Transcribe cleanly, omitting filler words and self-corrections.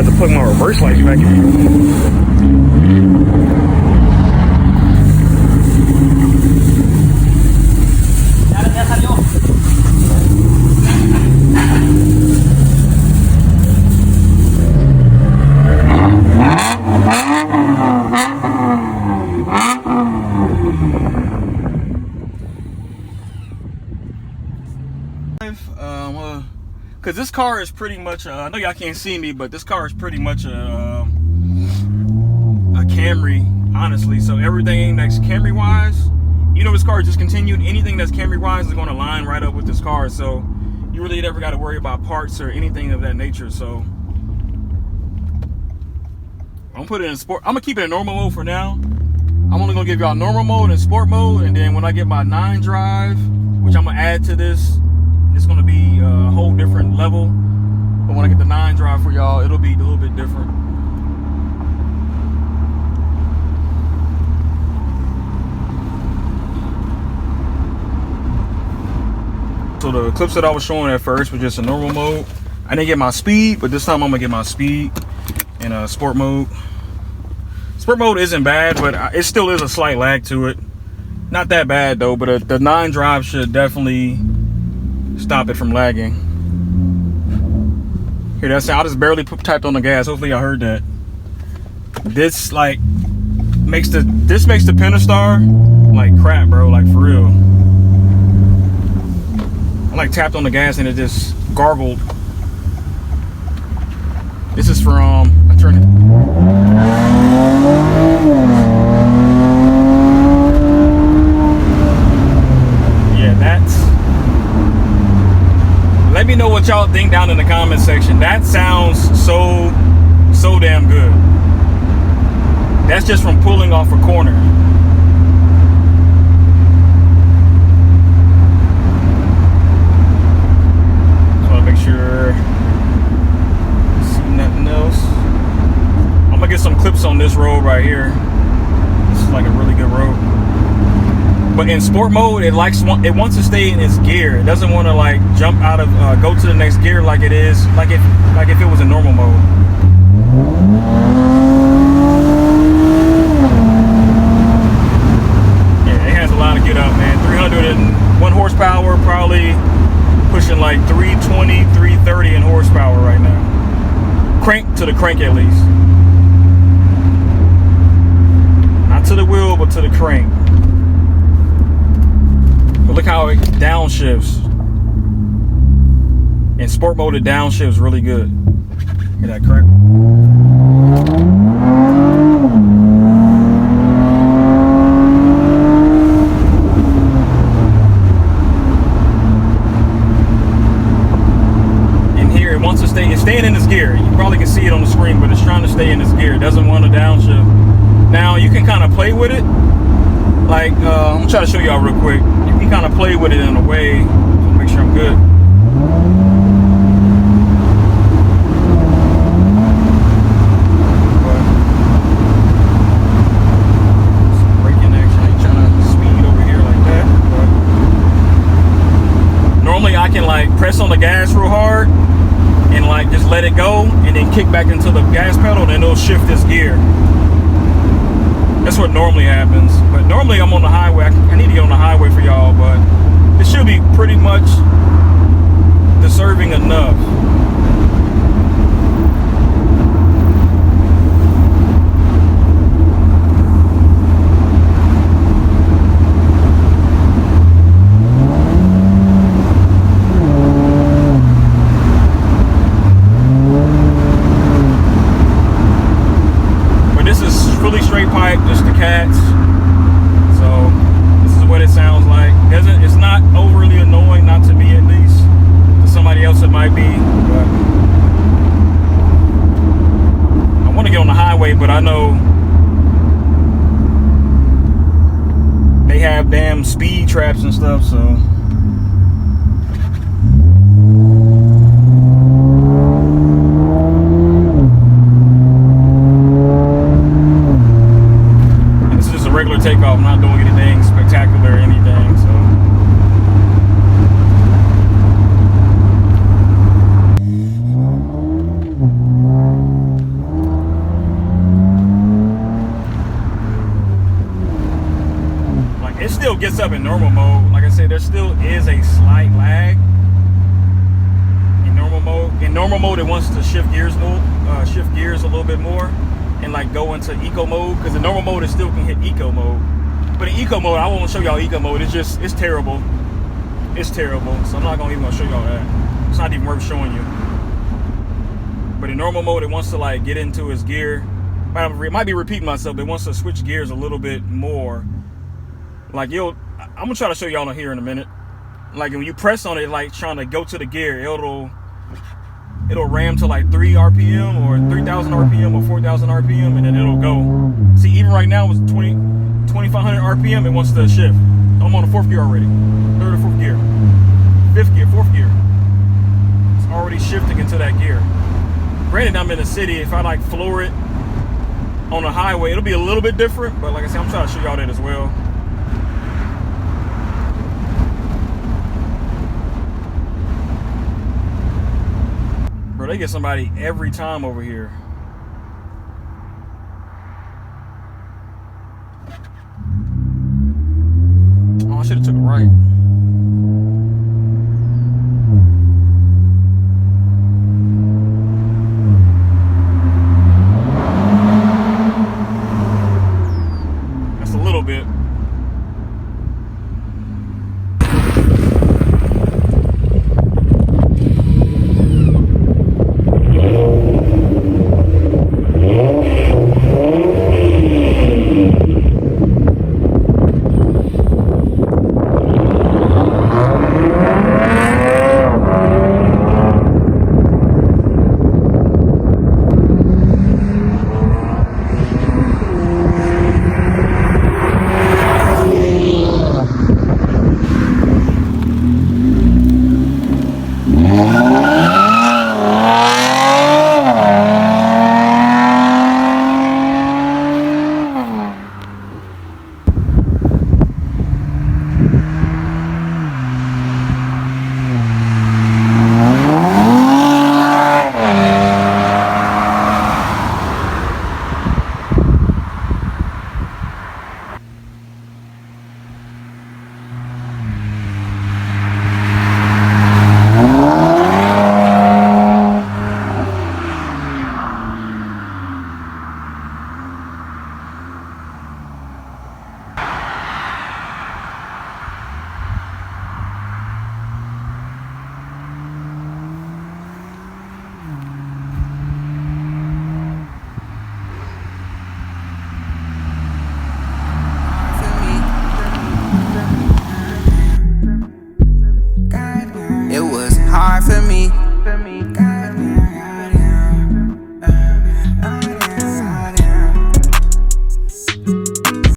to plug my reverse lights back in. Because this car is pretty much, I know y'all can't see me, but this car is pretty much a Camry, honestly. So everything that's Camry-wise, you know, this car is discontinued. Anything that's Camry-wise is going to line right up with this car. So you really never got to worry about parts or anything of that nature. So I'm going to put it in sport. I'm going to keep it in normal mode for now. I'm only going to give y'all normal mode and sport mode. And then when I get my 9 drive, which I'm going to add to this, it's going to be a whole different level. But when I get the 9 drive for y'all, it'll be a little bit different. So the clips that I was showing at first was just a normal mode. I didn't get my speed, but this time I'm going to get my speed in sport mode. Sport mode isn't bad, but it still is a slight lag to it. Not that bad though, but the 9 drive should definitely stop it from lagging. Here, that's it. I just barely typed on the gas. Hopefully y'all heard that. This like makes the Pentastar like crap, bro. Like for real. I like tapped on the gas and it just gargled. This is from I turned it. Let me know what y'all think down in the comment section. That sounds so damn good. That's just from pulling off a corner. So I'll make sure see nothing else. I'm gonna get some clips on this road right here. This is like a really good road. But in sport mode, it wants to stay in its gear. It doesn't want to like jump out of go to the next gear like it is like if it was in normal mode. Yeah, it has a lot of get up, man. 301 horsepower, probably pushing like 320, 330 in horsepower right now. Crank to the crank at least. Not to the wheel, but to the crank. But look how it downshifts. In sport mode, it downshifts really good. Hear that crack? In here, it wants to stay. It's staying in this gear. You probably can see it on the screen, but it's trying to stay in this gear. It doesn't want to downshift. Now you can kind of play with it. Like I'm gonna try to show y'all real quick. You can kind of play with it in a way to make sure I'm good. Some braking action. I ain't trying to speed over here like that. But normally I can like press on the gas real hard and like just let it go and then kick back into the gas pedal and then it'll shift this gear. That's what normally happens, but normally I'm on the highway. I need to get on the highway for y'all, but it should be pretty much deserving enough. Fully straight pipe, just the cats. So this is what it sounds like. It's not overly annoying, not to me at least. To somebody else it might be. But I want to get on the highway, but I know they have damn speed traps and stuff, so. Regular takeoff. I'm not doing anything spectacular or anything, so. it still gets up in normal mode. Like I said, there still is a slight lag in normal mode. In normal mode, it wants to shift gears a little bit more and like go into eco mode, because in normal mode it still can hit eco mode. But in eco mode, I won't show y'all eco mode. It's terrible. It's terrible. So I'm not even gonna show y'all that. It's not even worth showing you. But in normal mode, it wants to like get into its gear. It might be repeating myself, but it wants to switch gears a little bit more. Like I'm gonna try to show y'all here in a minute. Like when you press on it, like trying to go to the gear, it'll ram to like 3 RPM or 3,000 RPM or 4,000 RPM, and then it'll go. See, even right now it's 2,500 RPM. It wants to shift. I'm on the 4th gear already. 3rd or 4th gear, 5th gear, 4th gear. It's already shifting into that gear. Granted, I'm in the city. If I like floor it on a highway, it'll be a little bit different. But like I said, I'm trying to show y'all that as well. Bro, they get somebody every time over here. Oh, I should have took a right.